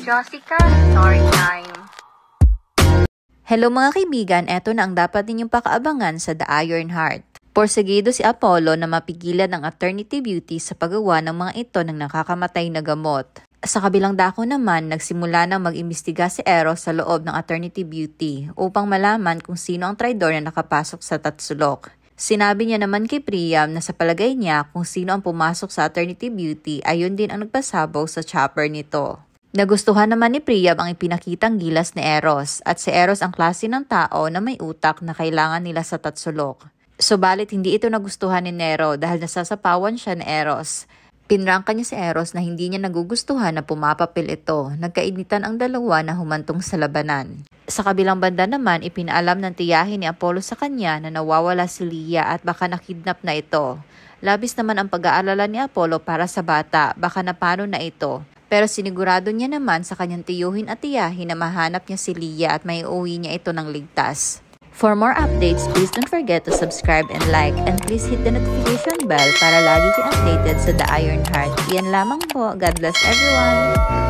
Jessica Storytime. Hello mga kaibigan, eto na ang dapat ninyong pakaabangan sa The Iron Heart. Porsigido si Apollo na mapigilan ng Eternity Beauty sa paggawa ng mga ito ng nakakamatay na gamot. Sa kabilang dako naman, nagsimula na mag-imbestiga si Eros sa loob ng Eternity Beauty upang malaman kung sino ang traidor na nakapasok sa Tatsulok. Sinabi niya naman kay Priam na sa palagay niya kung sino ang pumasok sa Eternity Beauty ayun din ang nagpasabog sa chopper nito. Nagustuhan naman ni Priam ang ipinakitang gilas ni Eros at si Eros ang klase ng tao na may utak na kailangan nila sa Tatsulok. Subalit hindi ito nagustuhan ni Nero dahil nasasapawan siya ni Eros. Pinrangka niya si Eros na hindi niya nagugustuhan na pumapapil ito. Nagkainitan ang dalawa na humantong sa labanan. Sa kabilang banda naman, ipinaalam ng tiyahin ni Apollo sa kanya na nawawala si Leia at baka nakidnap na ito. Labis naman ang pag-aalala ni Apollo para sa bata, baka napano na ito. Pero sinigurado niya naman sa kanyang tiyuhin at tiyahin na mahanap niya si Leia at maiuwi niya ito ng ligtas. For more updates, please don't forget to subscribe and like, and please hit the notification bell para lagi kang updated sa The Iron Heart. Yan lamang po. God bless everyone!